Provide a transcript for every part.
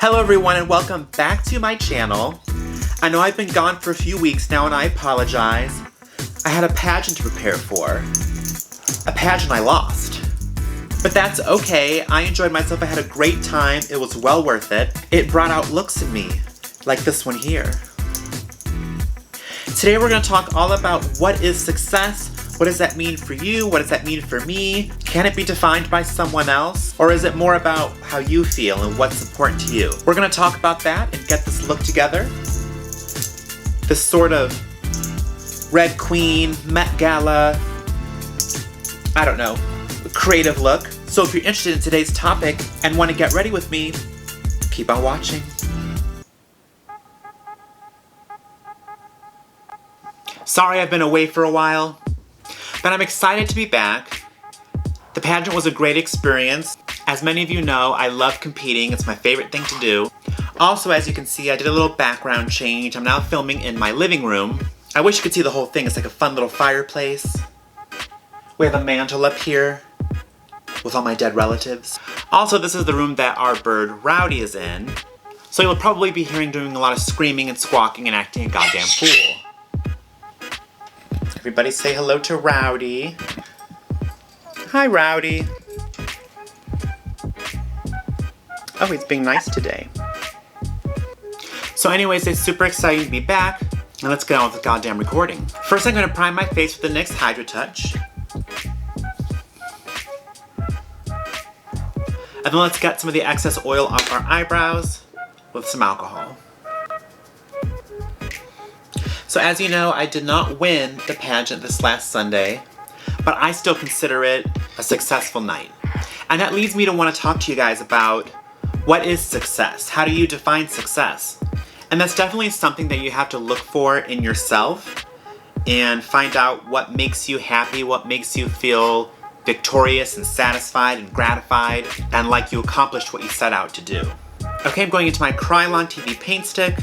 Hello everyone and welcome back to my channel. I know I've been gone for a few weeks now and I apologize. I had a pageant to prepare for. A pageant I lost. But that's okay, I enjoyed myself, I had a great time, it was well worth it. It brought out looks in me, like this one here. Today we're going to talk all about what is success, what does that mean for you, what does that mean for me, can it be defined by someone else, or is it more about how you feel and what's important to you? We're going to talk about that and get this look together. This sort of Red Queen, Met Gala, I don't know, creative look. So if you're interested in today's topic and want to get ready with me, keep on watching. Sorry I've been away for a while, but I'm excited to be back. The pageant was a great experience. As many of you know, I love competing. It's my favorite thing to do. Also, as you can see, I did a little background change. I'm now filming in my living room. I wish you could see the whole thing. It's like a fun little fireplace. We have a mantle up here with all my dead relatives. Also, this is the room that our bird Rowdy is in. So you'll probably be hearing doing a lot of screaming and squawking and acting a goddamn fool. Everybody say hello to Rowdy. Hi, Rowdy. Oh, he's being nice today. So anyways, it's super exciting to be back. And let's get on with the goddamn recording. First, I'm going to prime my face with the NYX Hydra Touch. And then let's get some of the excess oil off our eyebrows with some alcohol. So as you know, I did not win the pageant this last Sunday, but I still consider it a successful night. And that leads me to want to talk to you guys about what is success? How do you define success? And that's definitely something that you have to look for in yourself and find out what makes you happy, what makes you feel victorious and satisfied and gratified and like you accomplished what you set out to do. Okay, I'm going into my Krylon TV paint stick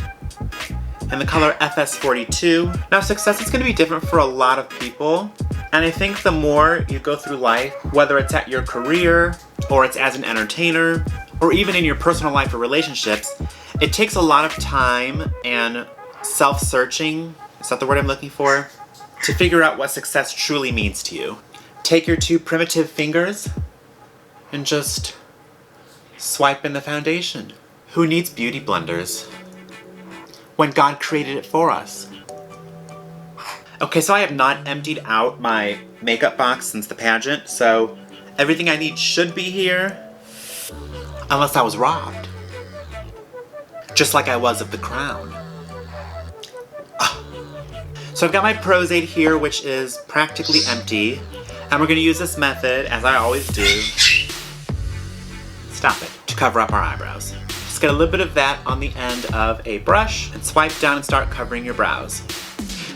in the color FS42. Now success is going to be different for a lot of people, and I think the more you go through life, whether it's at your career or it's as an entertainer or even in your personal life or relationships, it takes a lot of time and self-searching, is that the word I'm looking for, to figure out what success truly means to you. Take your two primitive fingers and just swipe in the foundation. Who needs beauty blenders when God created it for us? Okay, so I have not emptied out my makeup box since the pageant, so everything I need should be here, unless I was robbed. Just like I was of the crown. So I've got my Prosade here, which is practically empty, and we're going to use this method, as I always do, stop it, to cover up our eyebrows. Just get a little bit of that on the end of a brush and swipe down and start covering your brows.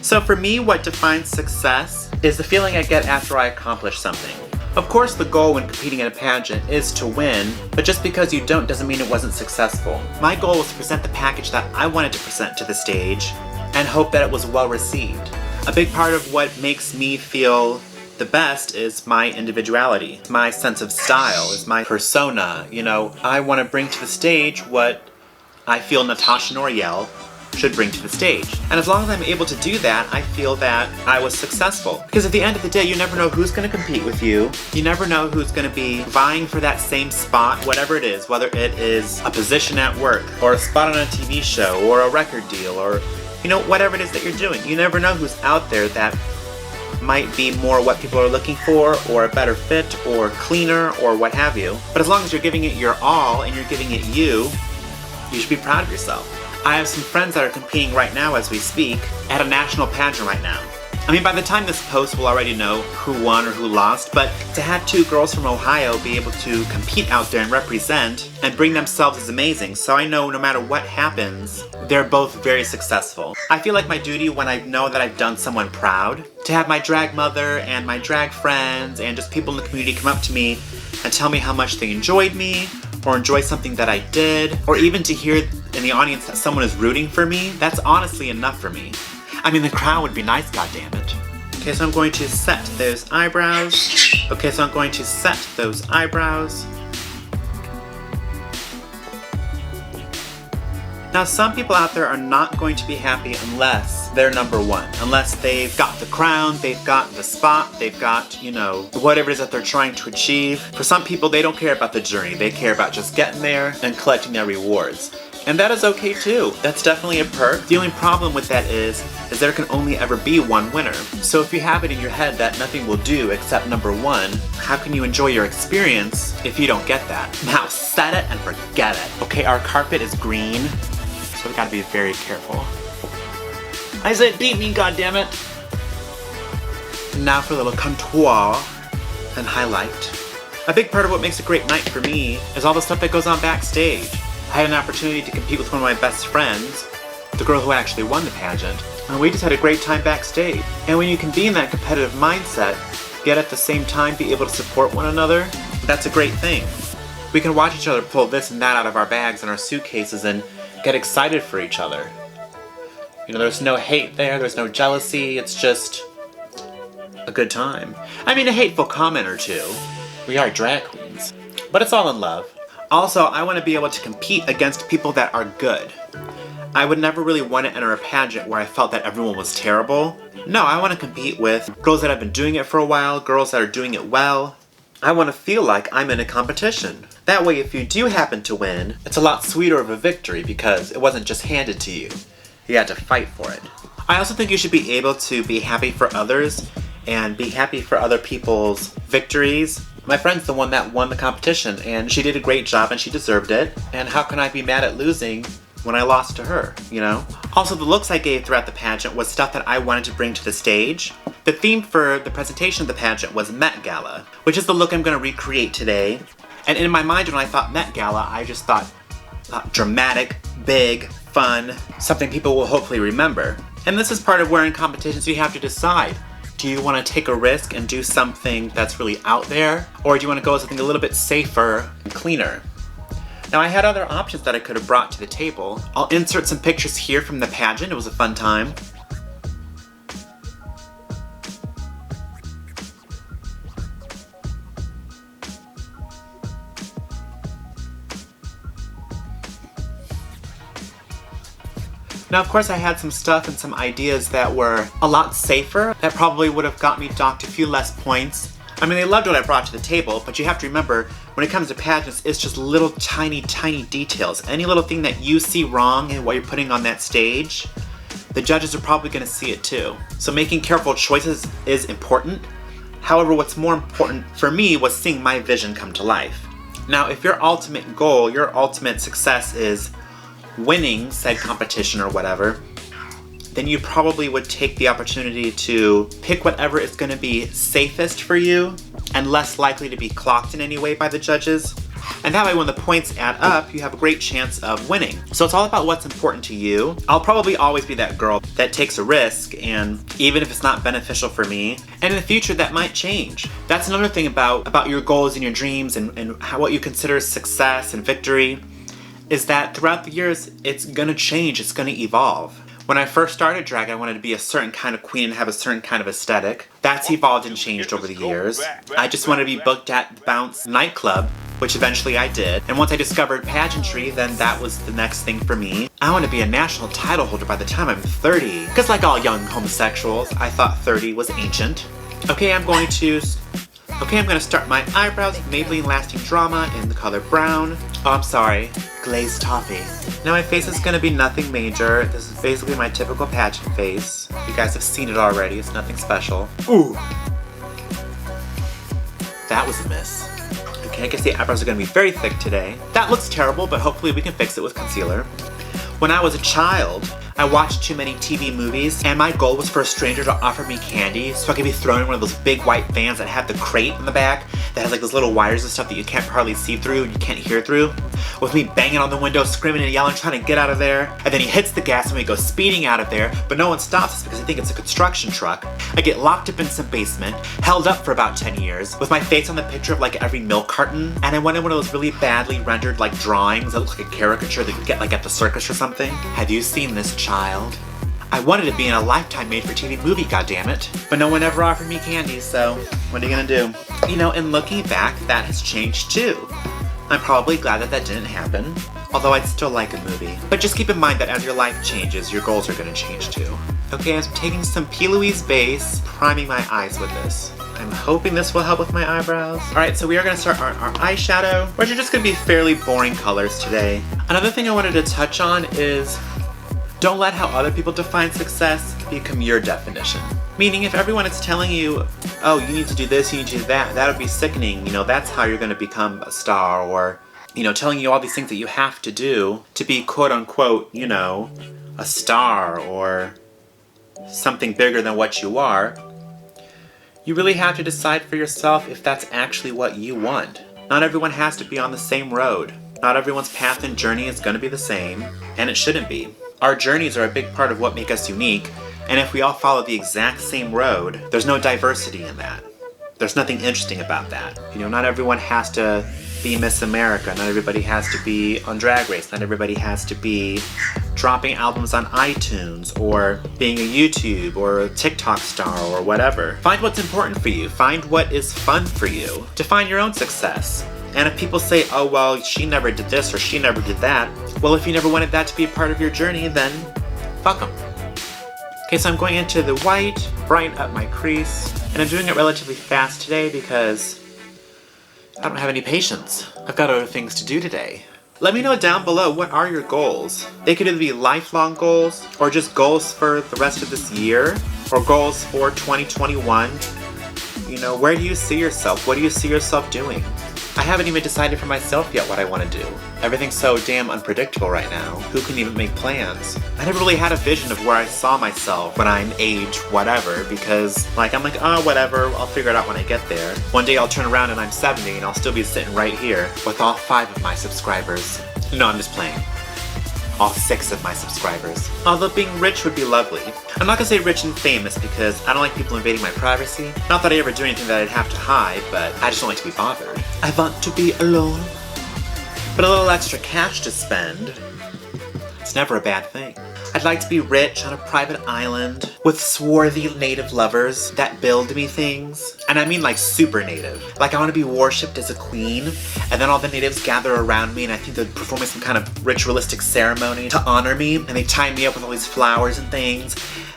So for me, what defines success is the feeling I get after I accomplish something. Of course, the goal when competing in a pageant is to win, but just because you don't doesn't mean it wasn't successful. My goal was to present the package that I wanted to present to the stage and hope that it was well received. A big part of what makes me feel the best is my individuality. My sense of style is my persona. You know, I want to bring to the stage what I feel Natasha Nouriel should bring to the stage. And as long as I'm able to do that, I feel that I was successful. Because at the end of the day, you never know who's going to compete with you. You never know who's going to be vying for that same spot, whatever it is, whether it is a position at work, or a spot on a TV show, or a record deal, or, you know, whatever it is that you're doing. You never know who's out there that might be more what people are looking for, or a better fit, or cleaner, or what have you. But as long as you're giving it your all, and you're giving it you should be proud of yourself. I have some friends that are competing right now as we speak at a national pageant right now. I mean, by the time this post, we'll already know who won or who lost, but to have two girls from Ohio be able to compete out there and represent and bring themselves is amazing. So I know no matter what happens, they're both very successful. I feel like my duty when I know that I've done someone proud, to have my drag mother and my drag friends and just people in the community come up to me and tell me how much they enjoyed me, or enjoy something that I did, or even to hear in the audience that someone is rooting for me, that's honestly enough for me. I mean, the crown would be nice, goddammit. Okay, so I'm going to set those eyebrows. Okay, so I'm going to set those eyebrows. Now, some people out there are not going to be happy unless they're number one. Unless they've got the crown, they've got the spot, they've got, you know, whatever it is that they're trying to achieve. For some people, they don't care about the journey. They care about just getting there and collecting their rewards. And that is okay too. That's definitely a perk. The only problem with that is there can only ever be one winner. So if you have it in your head that nothing will do except number one, how can you enjoy your experience if you don't get that? Now set it and forget it. Okay, our carpet is green, so we gotta be very careful. I said beat me, goddammit! Now for a little contour and highlight. A big part of what makes a great night for me is all the stuff that goes on backstage. I had an opportunity to compete with one of my best friends, the girl who actually won the pageant, and we just had a great time backstage. And when you can be in that competitive mindset, yet at the same time be able to support one another, that's a great thing. We can watch each other pull this and that out of our bags and our suitcases and get excited for each other. You know, there's no hate there's no jealousy, it's just a good time. I mean, a hateful comment or two. We are drag queens, but it's all in love. Also, I want to be able to compete against people that are good. I would never really want to enter a pageant where I felt that everyone was terrible. No, I want to compete with girls that have been doing it for a while, girls that are doing it well. I want to feel like I'm in a competition. That way, if you do happen to win, it's a lot sweeter of a victory because it wasn't just handed to you. You had to fight for it. I also think you should be able to be happy for others and be happy for other people's victories. My friend's the one that won the competition, and she did a great job and she deserved it. And how can I be mad at losing when I lost to her, you know? Also, the looks I gave throughout the pageant was stuff that I wanted to bring to the stage. The theme for the presentation of the pageant was Met Gala, which is the look I'm gonna recreate today. And in my mind, when I thought Met Gala, I just thought dramatic, big, fun, something people will hopefully remember. And this is part of where in competitions you have to decide. Do you want to take a risk and do something that's really out there? Or do you want to go with something a little bit safer and cleaner? Now, I had other options that I could have brought to the table. I'll insert some pictures here from the pageant. It was a fun time. Now, of course, I had some stuff and some ideas that were a lot safer, that probably would have got me docked a few less points. I mean, they loved what I brought to the table, but you have to remember, when it comes to pageants, it's just little tiny details. Any little thing that you see wrong in what you're putting on that stage, the judges are probably going to see it too. So making careful choices is important. However, what's more important for me was seeing my vision come to life. Now, if your ultimate goal, your ultimate success is winning said competition or whatever, then you probably would take the opportunity to pick whatever is going to be safest for you and less likely to be clocked in any way by the judges. And that way, when the points add up, you have a great chance of winning. So it's all about what's important to you. I'll probably always be that girl that takes a risk, and even if it's not beneficial for me, and in the future that might change. That's another thing about your goals and your dreams and what you consider success and victory, is that throughout the years, it's gonna change, it's gonna evolve. When I first started drag, I wanted to be a certain kind of queen and have a certain kind of aesthetic. That's evolved and changed over the years. I just wanted to be booked at the Bounce nightclub, which eventually I did. And once I discovered pageantry, then that was the next thing for me. I want to be a national title holder by the time I'm 30. Because like all young homosexuals, I thought 30 was ancient. Okay, I'm going to start my eyebrows with Maybelline Lasting Drama in the color brown. Oh, I'm sorry, glazed toffee. Now my face is gonna be nothing major. This is basically my typical pageant face. You guys have seen it already, it's nothing special. Ooh! That was a miss. Okay, I guess the eyebrows are gonna be very thick today. That looks terrible, but hopefully we can fix it with concealer. When I was a child, I watched too many TV movies, and my goal was for a stranger to offer me candy so I could be thrown in one of those big white vans that have the crate in the back that has like those little wires and stuff that you can't hardly see through and you can't hear through. With me banging on the window, screaming and yelling, trying to get out of there. And then he hits the gas and we go speeding out of there, but no one stops us because they think it's a construction truck. I get locked up in some basement, held up for about 10 years, with my face on the picture of like every milk carton, and I went in one of those really badly rendered like drawings that look like a caricature that you get like at the circus or something. Have you seen this child? I wanted to be in a Lifetime made-for-TV movie, goddammit. But no one ever offered me candy, so what are you gonna do? You know, and looking back, that has changed too. I'm probably glad that that didn't happen. although I'd still like a movie. But just keep in mind that as your life changes, your goals are gonna change too. Okay, I'm taking some P. Louise base, priming my eyes with this. I'm hoping this will help with my eyebrows. Alright, so we are gonna start our eyeshadow, which are just gonna be fairly boring colors today. Another thing I wanted to touch on is don't let how other people define success become your definition. Meaning if everyone is telling you, oh, you need to do this, you need to do that, that would be sickening. You know, that's how you're gonna become a star, or, you know, telling you all these things that you have to do to be quote unquote, you know, a star or something bigger than what you are. You really have to decide for yourself if that's actually what you want. Not everyone has to be on the same road. Not everyone's path and journey is gonna be the same, and it shouldn't be. Our journeys are a big part of what make us unique, and if we all follow the exact same road, there's no diversity in that. There's nothing interesting about that. You know, not everyone has to be Miss America, not everybody has to be on Drag Race, not everybody has to be dropping albums on iTunes, or being a YouTube or a TikTok star or whatever. Find what's important for you. Find what is fun for you. Define your own success. And if people say, oh well, she never did this or she never did that, well, if you never wanted that to be a part of your journey, then fuck them. Okay, so I'm going into the white, brighten up my crease, and I'm doing it relatively fast today because I don't have any patience. I've got other things to do today. Let me know down below, what are your goals? They could either be lifelong goals, or just goals for the rest of this year, or goals for 2021. You know, where do you see yourself? What do you see yourself doing? I haven't even decided for myself yet what I want to do. Everything's so damn unpredictable right now. Who can even make plans? I never really had a vision of where I saw myself when I'm age whatever, because I'm like, oh, whatever, I'll figure it out when I get there. One day I'll turn around and I'm 70 and I'll still be sitting right here with all 5 of my subscribers. No, I'm just playing. All 6 of my subscribers. Although being rich would be lovely. I'm not gonna say rich and famous because I don't like people invading my privacy. Not that I ever do anything that I'd have to hide, but I just don't like to be bothered. I want to be alone. But a little extra cash to spend, it's never a bad thing. I'd like to be rich on a private island with swarthy native lovers that build me things. And I mean like super native. Like I want to be worshipped as a queen, and then all the natives gather around me and I think they're performing some kind of ritualistic ceremony to honor me, and they tie me up with all these flowers and things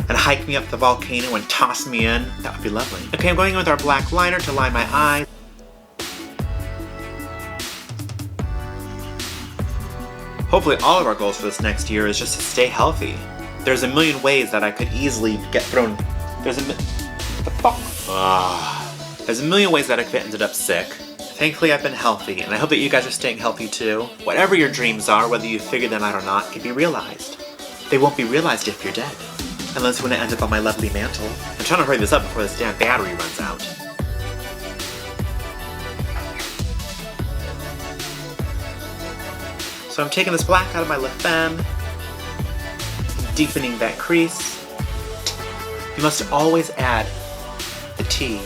and hike me up the volcano and toss me in. That would be lovely. Okay, I'm going in with our black liner to line my eyes. Hopefully all of our goals for this next year is just to stay healthy. There's a million ways that I could easily get thrown. There's a million ways that I could have ended up sick. Thankfully I've been healthy, and I hope that you guys are staying healthy too. Whatever your dreams are, whether you figure them out or not, can be realized. They won't be realized if you're dead. Unless when it ends up on my lovely mantle. I'm trying to hurry this up before this damn battery runs out. So I'm taking this black out of my La Femme, deepening that crease. You must always add the tea.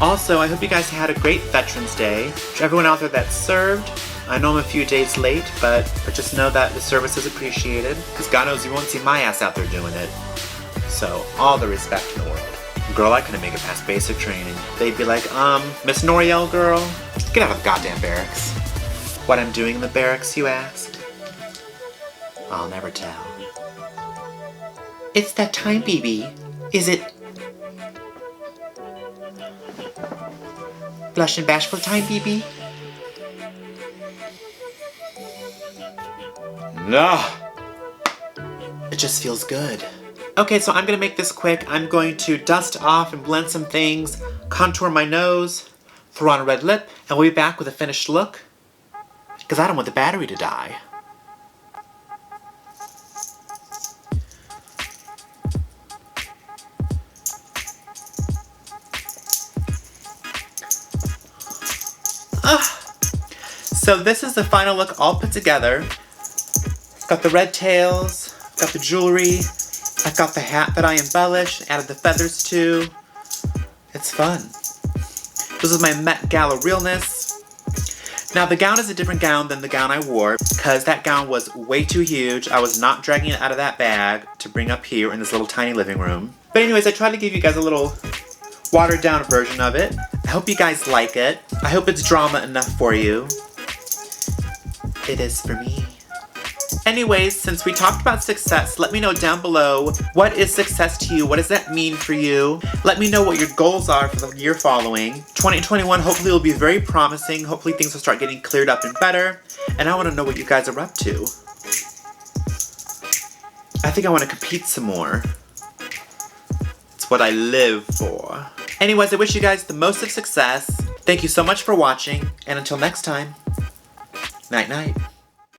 Also, I hope you guys had a great Veterans Day. To everyone out there that served, I know I'm a few days late, but just know that the service is appreciated, because God knows you won't see my ass out there doing it. So, all the respect in the world. Girl, I couldn't make it past basic training. They'd be like, Miss Noriel girl, get out of the goddamn barracks. What I'm doing in the barracks, you ask? I'll never tell. It's that time, BB. Is it blush and bashful time, BB? No. It just feels good. Okay, so I'm gonna make this quick. I'm going to dust off and blend some things, contour my nose, throw on a red lip, and we'll be back with a finished look. Because I don't want the battery to die. So this is the final look all put together. I've got the red tails, I've got the jewelry, I've got the hat that I embellished, added the feathers to. It's fun. This is my Met Gala realness. Now the gown is a different gown than the gown I wore, because that gown was way too huge. I was not dragging it out of that bag to bring up here in this little tiny living room. But anyways, I tried to give you guys a little watered down version of it. I hope you guys like it. I hope it's drama enough for you. it is for me. Anyways, since we talked about success, let me know down below, what is success to you? What does that mean for you? Let me know what your goals are for the year following. 2021 hopefully will be very promising. Hopefully things will start getting cleared up and better. And I want to know what you guys are up to. I think I want to compete some more. It's what I live for. Anyways, I wish you guys the most of success. Thank you so much for watching, and until next time, night night.